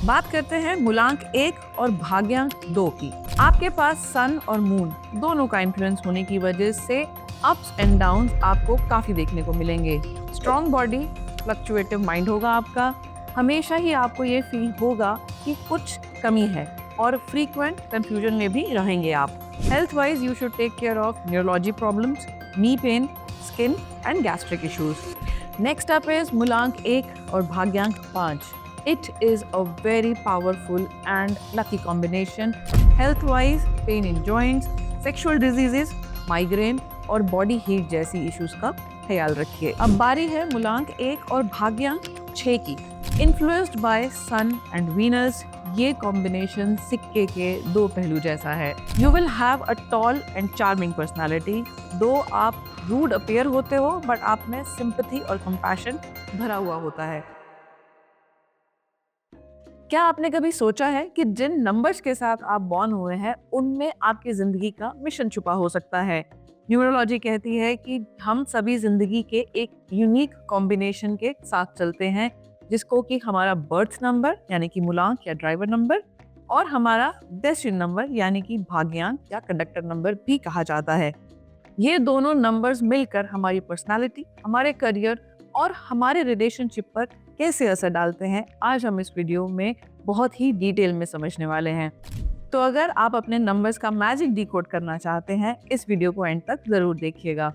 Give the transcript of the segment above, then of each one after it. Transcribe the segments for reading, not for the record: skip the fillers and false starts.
बात करते हैं मूलांक 1 और भाग्यांक 2 की। आपके पास सन और मून दोनों का इन्फ्लुएंस होने की वजह से अप्स एंड डाउन्स आपको काफी देखने को मिलेंगे। स्ट्रॉन्ग बॉडी, फ्लक्चुएटिव माइंड होगा आपका। हमेशा ही आपको ये फील होगा कि कुछ कमी है और फ्रीक्वेंट कंफ्यूजन में भी रहेंगे आप। Health wise you should take care of neurology problems, knee pain, skin and gastric issues. Next up is मूलांक 1 और भाग्यांक 5। It is a very powerful and lucky combination. Health-wise, pain in joints, sexual diseases, migraine और body heat जैसी issues का ख्याल रखिए। अब बारी है मूलांक 1 और भाग्यांक 6 की। Influenced by Sun and Venus, ये combination सिक्के के दो पहलू जैसा है। You will have a tall and charming personality. दो आप rude appear होते हो, but आप में sympathy और compassion भरा हुआ होता है। क्या आपने कभी सोचा है कि जिन नंबर्स के साथ आप बॉर्न हुए हैं उनमें आपकी जिंदगी का मिशन छुपा हो सकता है। न्यूमरोलॉजी कहती है कि हम सभी जिंदगी के एक यूनिक कॉम्बिनेशन के साथ चलते हैं, जिसको कि हमारा बर्थ नंबर यानी कि मूलांक या ड्राइवर नंबर और हमारा डेस्टिनी नंबर यानी कि भाग्यांक या कंडक्टर नंबर भी कहा जाता है। ये दोनों नंबर्स मिलकर हमारी पर्सनालिटी, हमारे करियर और हमारे रिलेशनशिप पर कैसे असर डालते हैं, आज हम इस वीडियो में बहुत ही डिटेल में समझने वाले हैं। तो अगर आप अपने नंबर्स का मैजिक डिकोड करना चाहते हैं, इस वीडियो को एंड तक जरूर देखिएगा।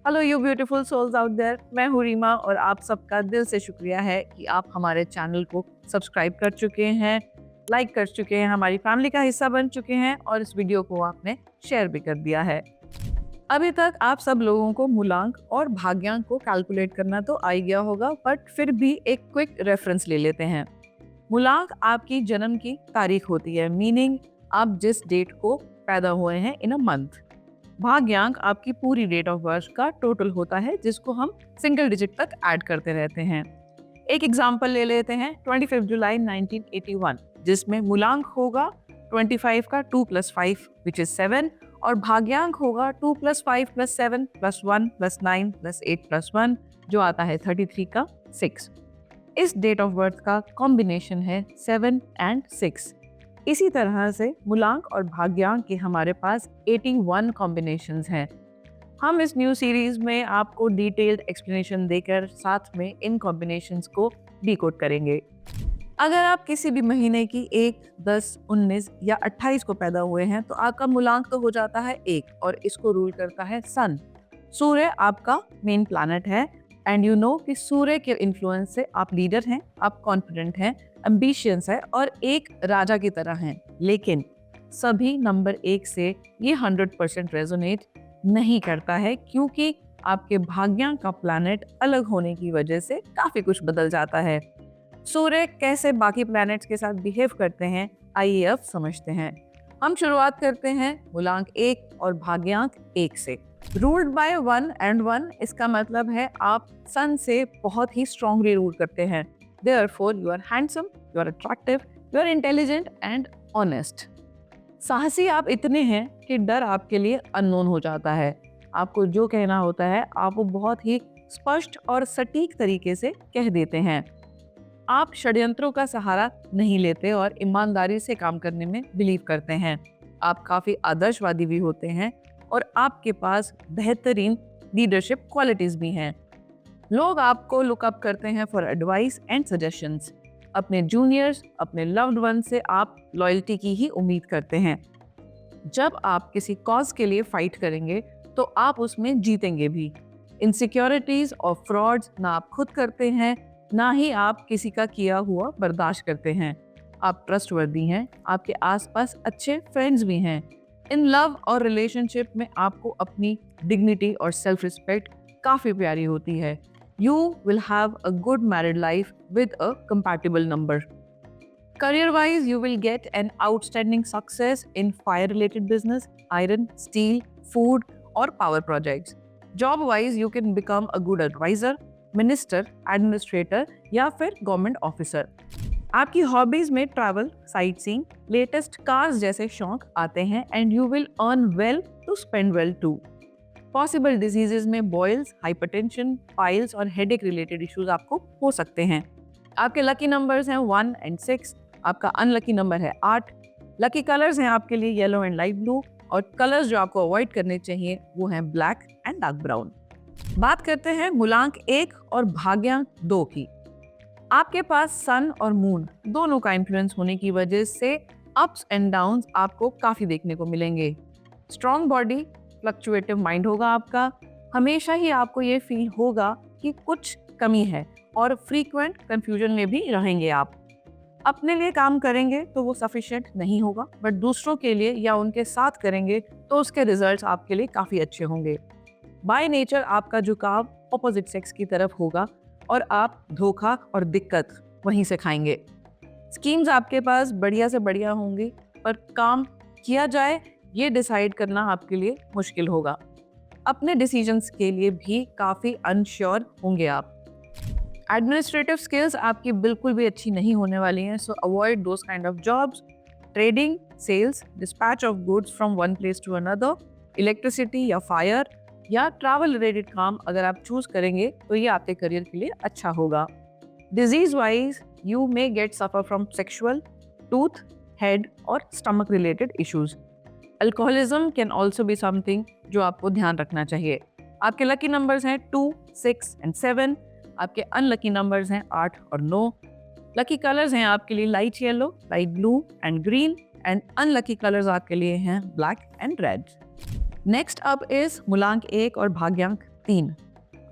Hello you beautiful souls out there, मैं हूँ रीमा और आप सबका दिल से शुक्रिया है कि आप हमारे चैनल को सब्सक्राइब कर चुके हैं, लाइक कर चुके हैं, हमारी फैमिली का हिस्सा बन चुके हैं और इस वीडियो को आपने शेयर भी कर दिया है। अभी तक आप सब लोगों को मूलांक और भाग्यांक को कैलकुलेट करना तो आ गया होगा, बट फिर भी एक क्विक रेफरेंस ले लेते हैं। मूलांक आपकी जन्म की तारीख होती है, मीनिंग आप जिस डेट को पैदा हुए हैं इन अ मंथ। भाग्यांक आपकी पूरी डेट ऑफ बर्थ का टोटल होता है, जिसको हम सिंगल डिजिट तक ऐड करते रहते हैं। एक एग्जांपल ले लेते हैं 25 जुलाई 1981, जिसमें मूलांक होगा 25 का 2 + 5 विच इज 7 और भाग्यांक होगा 2 + 5 + 7 + 1 + 9 + 8 + 1 जो आता है 33 का 6। इस डेट ऑफ बर्थ का कॉम्बिनेशन है 7 और 6। इसी तरह से मूलांक और भाग्यांक के हमारे पास 81 कॉम्बिनेशंस हैं। हम इस न्यू सीरीज में आपको डिटेल्ड एक्सप्लेनेशन देकर साथ में इन कॉम्बिनेशंस को डिकोड करेंगे। अगर आप किसी भी महीने की 1, 10, 19 या 28 को पैदा हुए हैं तो आपका मूलांक तो हो जाता है 1 और इसको रूल करता है सन। सूर्य आपका मेन प्लैनेट है एंड यू नो कि सूर्य के इन्फ्लुएंस से आप लीडर हैं, आप कॉन्फिडेंट हैं, एम्बिशियस है और एक राजा की तरह हैं। लेकिन सभी नंबर 1 से ये 100% रेजोनेट नहीं करता है, क्योंकि आपके भाग्यांक का प्लैनेट अलग होने की वजह से काफी कुछ बदल जाता है। सूर्य कैसे बाकी प्लैनेट्स के साथ बिहेव करते हैं, आइए अब समझते हैं। हम शुरुआत करते हैं मूलांक 1 और भाग्यांक 1 से। रूल्ड बाय 1 and 1, इसका मतलब है आप सन से बहुत ही स्ट्रांगली रूल करते हैं। Therefore, you are handsome, you are attractive, you are intelligent and honest. साहसी आप इतने हैं कि डर आपके लिए अननोन हो जाता है। आपको जो कहना होता है आप वो बहुत ही स्पष्ट और सटीक तरीके से कह देते हैं। आप षड्यंत्रों का सहारा नहीं लेते और ईमानदारी से काम करने में बिलीव करते हैं। आप काफी आदर्शवादी भी होते हैं और आपके पास बेहतरीन लीडरशिप क्वालिटीज भी हैं। लोग आपको लुक अप करते हैं फॉर एडवाइस एंड सजेशंस। अपने जूनियर्स, अपने लव्ड वन से आप लॉयल्टी की ही उम्मीद करते हैं। जब आप किसी कॉज के लिए फाइट करेंगे तो आप उसमें जीतेंगे भी। इनसिक्योरिटीज और फ्रॉड्स ना आप खुद करते हैं, ना ही आप किसी का किया हुआ बर्दाश्त करते हैं। आप ट्रस्टवर्दी हैं, आपके आसपास अच्छे फ्रेंड्स भी हैं। इन लव और रिलेशनशिप में आपको अपनी डिग्निटी और सेल्फ रिस्पेक्ट काफ़ी प्यारी होती है। You will have a good married life with a compatible number. Career-wise, you will get an outstanding success in fire-related business, iron, steel, food, or power projects. Job-wise, you can become a good advisor, minister, administrator, या फिर government officer. आपकी hobbies में travel, sight seeing, latest cars जैसे शौक आते हैं and you will earn well to spend well too. Possible diseases में boils, hypertension, piles और हेडेक रिलेटेड इश्यूज आपको हो सकते हैं। आपके लकी नंबर्स हैं 1 and 6, आपका अनलकी नंबर है 8। लकी कलर्स हैं आपके लिए येलो एंड लाइट ब्लू, और कलर्स जो आपको अवॉइड करने चाहिए वो हैं ब्लैक एंड डार्क ब्राउन। बात करते हैं मूलांक 1 और भाग्यांक 2 की। आपके पास सन और मून दोनों का इन्फ्लुएंस होने की वजह से अप्स एंड डाउन्स आपको काफी देखने को मिलेंगे। स्ट्रॉन्ग बॉडी, फ्लक्चुएटिव माइंड होगा आपका। हमेशा ही आपको ये फील होगा कि कुछ कमी है, और फ्रीक्वेंट कंफ्यूजन में भी रहेंगे आप। अपने लिए काम करेंगे तो वो सफिशिएंट नहीं होगा, बट दूसरों के लिए या उनके साथ करेंगे तो उसके रिजल्ट्स आपके लिए काफी अच्छे होंगे। बाय नेचर आपका झुकाव ऑपोजिट सेक्स की तरफ होगा, और आप धोखा और दिक्कत वहीं से खाएंगे। स्कीम्स आपके पास बढ़िया से बढ़िया होंगी, पर काम किया जाए ये डिसाइड करना आपके लिए मुश्किल होगा। अपने डिसीजंस के लिए भी काफ़ी अनश्योर होंगे आप। एडमिनिस्ट्रेटिव स्किल्स आपकी बिल्कुल भी अच्छी नहीं होने वाली हैं, so avoid those kind of jobs. Trading, sales, dispatch of goods from one place to another, electricity या फायर या ट्रैवल रिलेटेड काम अगर आप चूज करेंगे तो ये आपके करियर के लिए अच्छा होगा। Disease wise you may get suffer from sexual, tooth, head और stomach related issues. Alcoholism can also be something जो आपको ध्यान रखना चाहिए। आपके लकी नंबर्स हैं 2, 6 एंड 7। आपके अनलकी नंबर्स हैं 8 और 9। लकी कलर्स हैं आपके लिए light yellow, light blue and green, and unlucky colours आपके लिए हैं black and red. Next up is मूलांक 1 और भाग्यांक 3।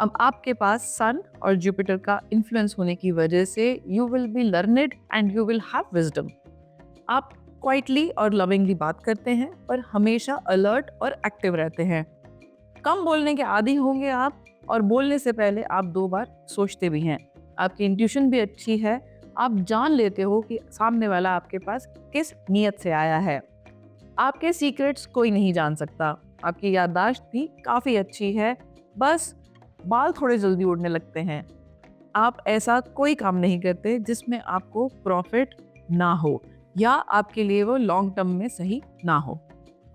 अब आपके पास सन और जुपिटर का इन्फ्लुएंस होने की वजह से you will B learned and you will have wisdom. आप क्वाइटली और लविंगली बात करते हैं, पर हमेशा अलर्ट और एक्टिव रहते हैं। कम बोलने के आदी होंगे आप, और बोलने से पहले आप 2 बार सोचते भी हैं। आपकी इंट्यूशन भी अच्छी है, आप जान लेते हो कि सामने वाला आपके पास किस नीयत से आया है। आपके सीक्रेट्स कोई नहीं जान सकता। आपकी याददाश्त भी काफ़ी अच्छी है, बस बाल थोड़े जल्दी उड़ने लगते हैं। आप ऐसा कोई काम नहीं करते जिसमें आपको प्रॉफिट ना हो, या आपके लिए वो लॉन्ग टर्म में सही ना हो।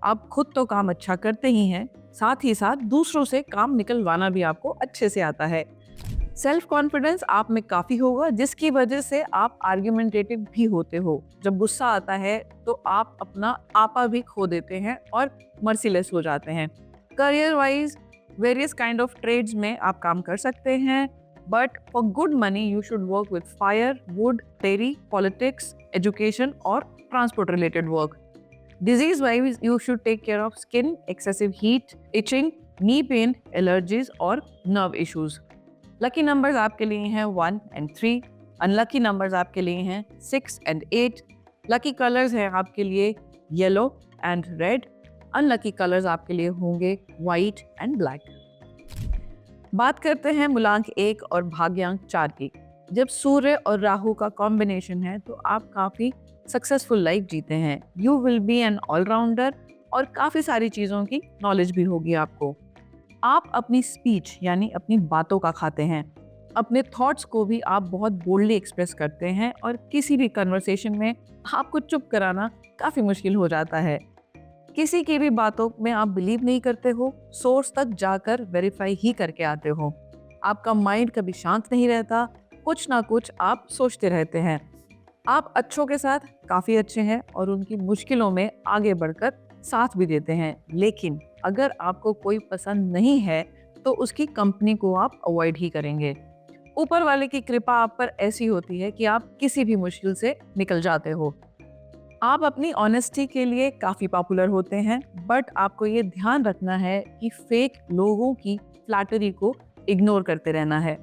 आप खुद तो काम अच्छा करते ही हैं, साथ ही साथ दूसरों से काम निकलवाना भी आपको अच्छे से आता है। सेल्फ कॉन्फिडेंस आप में काफ़ी होगा, जिसकी वजह से आप आर्ग्यूमेंटेटिव भी होते हो। जब गुस्सा आता है तो आप अपना आपा भी खो देते हैं और मर्सीलेस हो जाते हैं। Career wise various kind of trades में आप काम कर सकते हैं, but for good money you should work with fire, wood, dairy, politics, education और transport related work. Disease wise, you should take care of skin, excessive heat, itching, knee pain, allergies और nerve issues. Lucky numbers आपके लिए हैं 1 and 3. Unlucky numbers आपके लिए हैं 6 and 8. Lucky colors हैं आपके लिए yellow and red. Unlucky colors आपके लिए होंगे white and black. बात करते हैं मूलांक 1 और भाग्यांक 4 की। जब सूर्य और राहु का कॉम्बिनेशन है तो आप काफ़ी सक्सेसफुल लाइफ जीते हैं। You will be an allrounder, और काफ़ी सारी चीज़ों की नॉलेज भी होगी आपको। आप अपनी स्पीच यानी अपनी बातों का खाते हैं। अपने थॉट्स को भी आप बहुत बोल्डली एक्सप्रेस करते हैं, और किसी भी कन्वर्सेशन में आपको चुप कराना काफ़ी मुश्किल हो जाता है। किसी की भी बातों में आप बिलीव नहीं करते हो, सोर्स तक जाकर वेरीफाई ही करके आते हो। आपका माइंड कभी शांत नहीं रहता, कुछ ना कुछ आप सोचते रहते हैं। आप अच्छों के साथ काफ़ी अच्छे हैं और उनकी मुश्किलों में आगे बढ़कर साथ भी देते हैं, लेकिन अगर आपको कोई पसंद नहीं है तो उसकी कंपनी को आप अवॉइड ही करेंगे। ऊपर वाले की कृपा आप पर ऐसी होती है कि आप किसी भी मुश्किल से निकल जाते हो। आप अपनी ऑनेस्टी के लिए काफ़ी पॉपुलर होते हैं, बट आपको ये ध्यान रखना है कि फेक लोगों की फ्लैटरी को इग्नोर करते रहना है।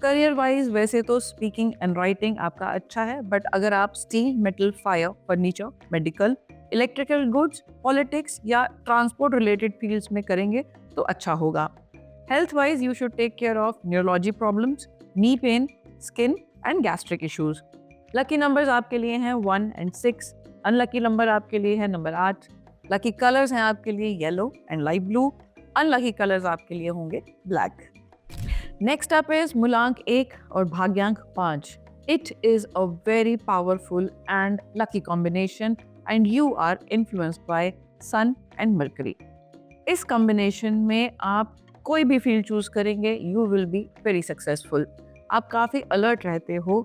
करियर वाइज वैसे तो स्पीकिंग एंड राइटिंग आपका अच्छा है, बट अगर आप steel, metal, fire, furniture, medical, electrical goods, politics या ट्रांसपोर्ट रिलेटेड फील्ड्स में करेंगे तो अच्छा होगा। Health wise you should take care of neurology problems, knee pain, skin and gastric issues. Lucky numbers आपके लिए हैं 1 and 6। अनलकी नंबर आपके लिए है नंबर 8। लकी कलर्स हैं आपके लिए yellow and light blue. Unlucky colours आपके लिए होंगे ब्लैक। नेक्स्ट अप इज मूलांक 1 और भाग्यांक 5. It is a very powerful and lucky combination and you are influenced by Sun and Mercury. इस कॉम्बिनेशन में आप कोई भी फील्ड चूज करेंगे, you will be very successful. आप काफ़ी अलर्ट रहते हो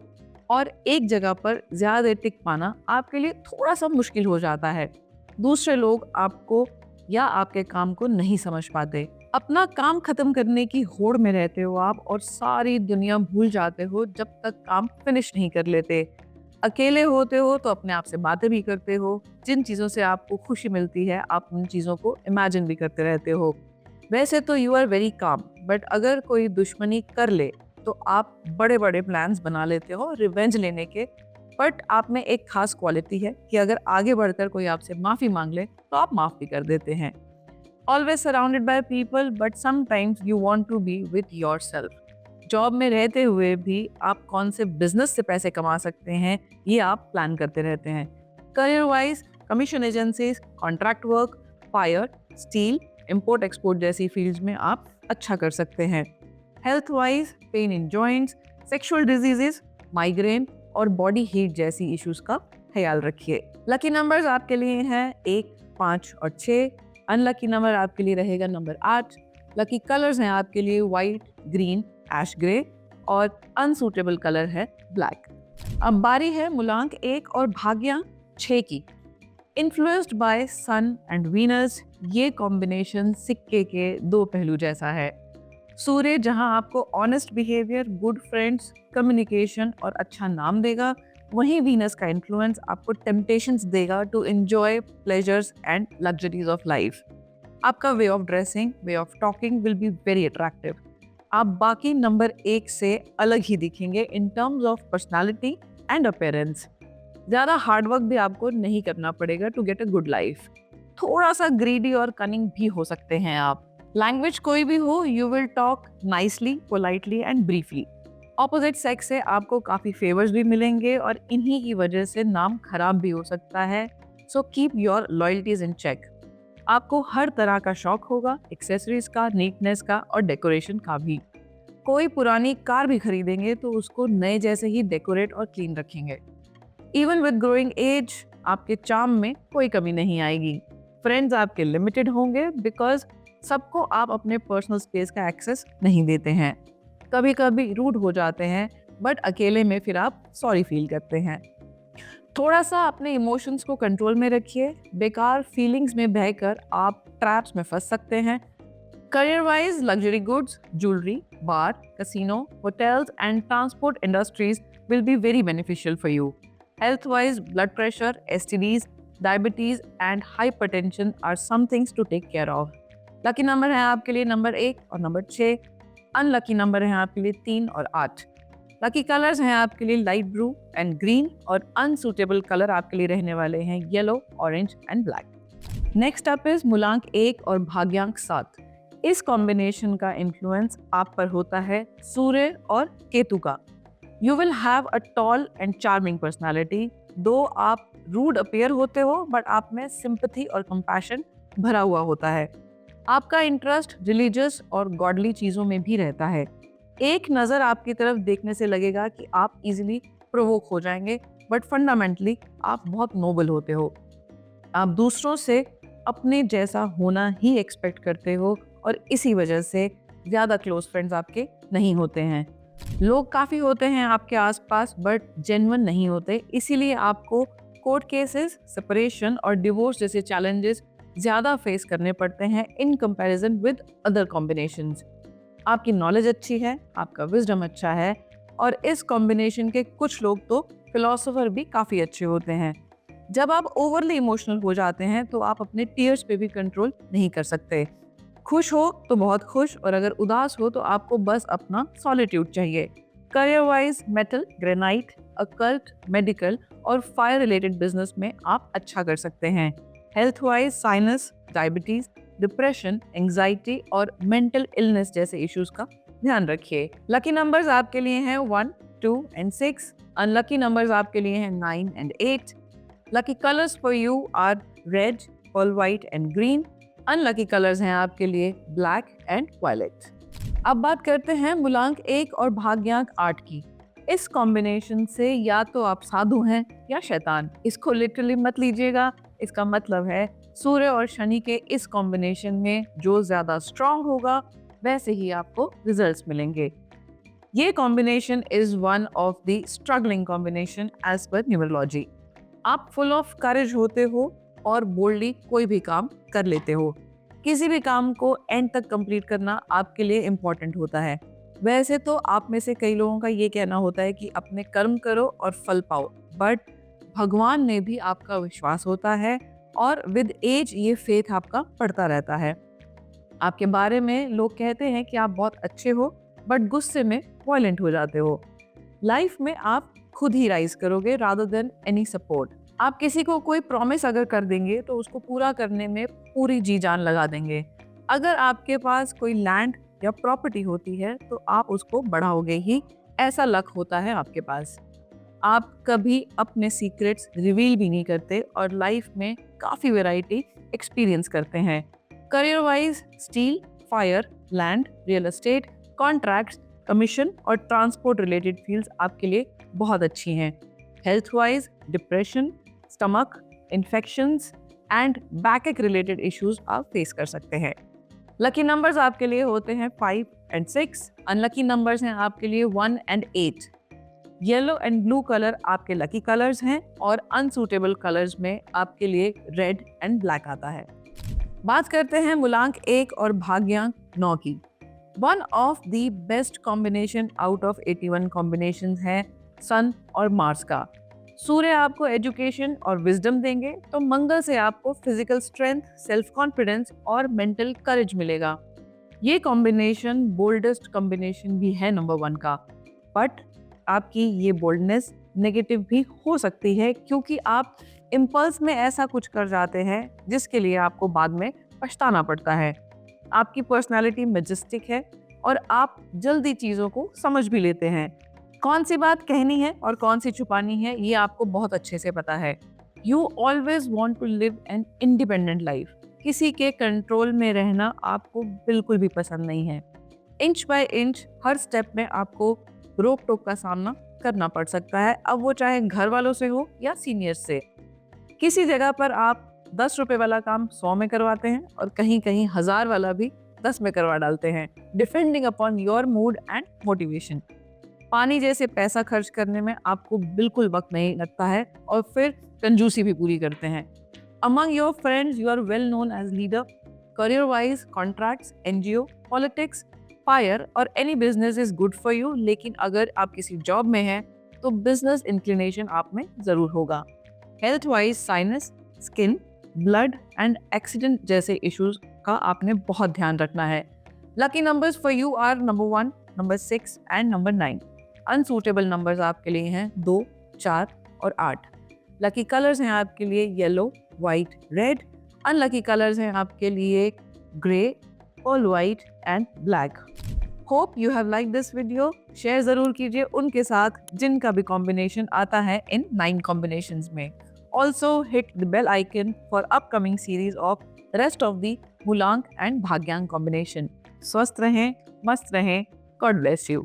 और एक जगह पर ज्यादा देर टिक पाना आपके लिए थोड़ा सा मुश्किल हो जाता है। दूसरे लोग आपको या आपके काम को नहीं समझ पाते। अपना काम खत्म करने की होड़ में रहते हो आप और सारी दुनिया भूल जाते हो जब तक काम फिनिश नहीं कर लेते। अकेले होते हो तो अपने आप से बातें भी करते हो। जिन चीज़ों से आपको खुशी मिलती है आप उन चीज़ों को इमेजिन भी करते रहते हो। वैसे तो you are very calm, but अगर कोई दुश्मनी कर ले तो आप बड़े बड़े प्लान्स बना लेते हो रिवेंज लेने के। बट आप में एक खास क्वालिटी है कि अगर आगे बढ़कर कोई आपसे माफ़ी मांग ले तो आप माफ़ भी कर देते हैं। Always surrounded by people but sometimes you want to be with yourself. Job में रहते हुए भी आप कौन से बिजनेस से पैसे कमा सकते हैं ये आप प्लान करते रहते हैं। Career wise commission agencies, contract work, fire, steel, import export जैसी फील्ड्स में आप अच्छा कर सकते हैं। Health wise pain in joints, sexual diseases, migraine और बॉडी हीट जैसी इश्यूज का ख्याल रखिए। लकी नंबर्स आपके लिए हैं 1, 5 और 6। अनलकी नंबर आपके लिए रहेगा नंबर 8। लकी कलर्स हैं आपके लिए व्हाइट, ग्रीन, ऐश ग्रे और अनसूटेबल कलर है ब्लैक। अब बारी है मूलांक 1 और भाग्यांक 6 की। Influenced by sun and Venus, ये कॉम्बिनेशन सिक्के के दो पहलू जैसा है। सूर्य जहां आपको honest behaviour, good friends, communication और अच्छा नाम देगा, वहीं वीनस का इन्फ्लुएंस आपको टेम्पटेशंस देगा to enjoy pleasures and luxuries of life. आपका way of dressing, way of talking will be very attractive. आप बाकी नंबर 1 से अलग ही दिखेंगे in terms of personality and appearance. ज़्यादा हार्डवर्क भी आपको नहीं करना पड़ेगा to get a good life. थोड़ा सा ग्रीडी और कनिंग भी हो सकते हैं आप। लैंग्वेज कोई भी हो, you will talk nicely, politely and briefly. Opposite sex से आपको काफ़ी फेवर्स भी मिलेंगे और इन्हीं की वजह से नाम खराब भी हो सकता है। So keep your loyalties in check. आपको हर तरह का शौक होगा, एक्सेसरीज का, नीटनेस का और डेकोरेशन का भी। कोई पुरानी कार भी खरीदेंगे तो उसको नए जैसे ही डेकोरेट और क्लीन रखेंगे। इवन विद ग्रोइंग एज आपके चार्म में कोई कमी नहीं आएगी। फ्रेंड्स आपके लिमिटेड होंगे बिकॉज सबको आप अपने पर्सनल स्पेस का एक्सेस नहीं देते हैं। कभी कभी रूड हो जाते हैं बट अकेले में फिर आप सॉरी फील करते हैं। थोड़ा सा अपने इमोशंस को कंट्रोल में रखिए। बेकार फीलिंग्स में बहकर आप ट्रैप्स में फंस सकते हैं। Career wise luxury goods, jewellery, bar, casino, hotels and transport industries will be very beneficial for you. Health wise blood pressure, STDs, diabetes and hypertension are some things to take care of. Lucky number है आपके लिए number 1 और number 6। Unlucky number है आपके लिए 3 और 8। Lucky colours हैं आपके लिए लाइट ब्लू एंड ग्रीन और अनसूटेबल कलर आपके लिए रहने वाले हैं yellow, orange and black. Next up is मूलांक 1 और भाग्यांक 7। इस कॉम्बिनेशन का इन्फ्लुएंस आप पर होता है सूर्य और केतु का। You will have a tall and charming personality. दो आप रूड अपीयर होते हो बट आप में सिंपैथी और कंपैशन भरा हुआ होता है। आपका इंटरेस्ट रिलीजियस और गॉडली चीज़ों में भी रहता है। एक नज़र आपकी तरफ देखने से लगेगा कि आप इजीली प्रोवोक हो जाएंगे बट फंडामेंटली आप बहुत नोबल होते हो। आप दूसरों से अपने जैसा होना ही एक्सपेक्ट करते हो और इसी वजह से ज़्यादा क्लोज फ्रेंड्स आपके नहीं होते हैं। लोग काफ़ी होते हैं आपके आसपास बट जेन्युइन नहीं होते, इसीलिए आपको कोर्ट केसेस, सेपरेशन और डिवोर्स जैसे चैलेंजेस ज़्यादा फेस करने पड़ते हैं in comparison with other combinations. आपकी नॉलेज अच्छी है, आपका विजडम अच्छा है और इस कॉम्बिनेशन के कुछ लोग तो फिलोसोफर भी काफ़ी अच्छे होते हैं। जब आप ओवरली इमोशनल हो जाते हैं तो आप अपने टीयर्स पे भी कंट्रोल नहीं कर सकते। खुश हो तो बहुत खुश और अगर उदास हो तो आपको बस अपना सॉलिट्यूड चाहिए। Career wise metal, granite, occult, medical और फायर रिलेटेड बिजनेस में आप अच्छा कर सकते हैं। Health wise sinus, diabetes, depression, anxiety और मेंटल इलनेस जैसे इश्यूज का ध्यान रखिए। लकी नंबर्स आपके लिए हैं 1, 2 एंड 6। अनलकी नंबर्स आपके लिए हैं 9 and 8। Lucky colours for you are red, pearl white and green. Unlucky colours हैं आपके लिए ब्लैक एंड वायलेट। अब बात करते हैं मूलांक 1 और भाग्यांक 8 की। इस कॉम्बिनेशन से या तो आप साधु हैं या शैतान। इसको लिटरली मत लीजिएगा। इसका मतलब है सूर्य और शनि के इस कॉम्बिनेशन में जो ज्यादा स्ट्रांग होगा वैसे ही आपको रिजल्ट्स मिलेंगे। ये combination is one of the struggling combination as per numerology. आप फुल ऑफ करेज होते हो और बोल्डली कोई भी काम कर लेते हो। किसी भी काम को एंड तक कंप्लीट करना आपके लिए इम्पोर्टेंट होता है। वैसे तो आप में से कई लोगों का ये कहना होता है कि अपने कर्म करो और फल पाओ, बट भगवान में भी आपका विश्वास होता है और विद एज ये फेथ आपका बढ़ता रहता है। आपके बारे में लोग कहते हैं कि आप बहुत अच्छे हो, बट गुस्से में वॉयलेंट हो जाते हो। लाइफ में आप खुद ही राइज करोगे रादर देन एनी सपोर्ट। आप किसी को कोई प्रॉमिस अगर कर देंगे तो उसको पूरा करने में पूरी जी जान लगा देंगे। अगर आपके पास कोई लैंड या प्रॉपर्टी होती है तो आप उसको बढ़ाओगे ही, ऐसा लक होता है आपके पास। आप कभी अपने सीक्रेट्स रिवील भी नहीं करते और लाइफ में काफ़ी वैरायटी एक्सपीरियंस करते हैं। Career wise steel, fire, land, real estate, contracts, commission और ट्रांसपोर्ट रिलेटेड फील्ड्स आपके लिए बहुत अच्छी हैं। Health wise depression, stomach infections and बैकएक related issues आप फेस कर सकते हैं। लकी नंबर्स आपके लिए होते हैं 5 एंड 6। अनलकी नंबर्स हैं आपके लिए 1 and 8। Yellow and blue colour आपके लकी कलर्स हैं और अनसूटेबल कलर्स में आपके लिए रेड एंड ब्लैक आता है। बात करते हैं मूलांक 1 और भाग्यांक 9 की। One of the best combination out of 81 combination है सन और मार्स का। सूर्य आपको एजुकेशन और विजडम देंगे, तो मंगल से आपको फिजिकल स्ट्रेंथ, सेल्फ कॉन्फिडेंस और मेंटल करेज मिलेगा। ये कॉम्बिनेशन बोल्डेस्ट कॉम्बिनेशन भी है नंबर 1 का, बट आपकी ये बोल्डनेस नेगेटिव भी हो सकती है क्योंकि आप इम्पल्स में ऐसा कुछ कर जाते हैं जिसके लिए आपको बाद में पछताना पड़ता है। आपकी पर्सनालिटी मैजेस्टिक है और आप जल्दी चीज़ों को समझ भी लेते हैं। कौन सी बात कहनी है और कौन सी छुपानी है ये आपको बहुत अच्छे से पता है। You always want to live an independent life. किसी के कंट्रोल में रहना आपको बिल्कुल भी पसंद नहीं है। Inch by inch her step में आपको रोक टोक का सामना करना पड़ सकता है, अब वो चाहे घर वालों से हो या सीनियर्स से। किसी जगह पर आप 10 रुपए वाला काम 100 में करवाते हैं और कहीं कहीं 1000 वाला भी 10 में करवा डालते हैं, depending upon your mood and motivation. पानी जैसे पैसा खर्च करने में आपको बिल्कुल वक्त नहीं लगता है और फिर कंजूसी भी पूरी करते हैं। Among your friends you are well known as leader. Career wise contracts, NGO, politics, fire और any business is good for you, लेकिन अगर आप किसी जॉब में हैं तो बिजनेस इंक्लिनेशन आप में जरूर होगा। Health wise sinus, skin, blood and accident जैसे इश्यूज का आपने बहुत ध्यान रखना है। Lucky numbers for you are number 1, number 6 and number 9। Unsuitable numbers आपके लिए हैं 2, 4 और 8। लकी कलर्स हैं आपके लिए yellow, white, red. Unlucky colours हैं आपके लिए grey, all white and black. Hope you have like this video. Share जरूर कीजिए उनके साथ जिनका भी कॉम्बिनेशन आता है इन 9 कॉम्बिनेशंस में। Also hit the bell icon for upcoming series of the rest of the मूलांक and भाग्यांक combination. स्वस्थ रहें, मस्त रहें. God bless you.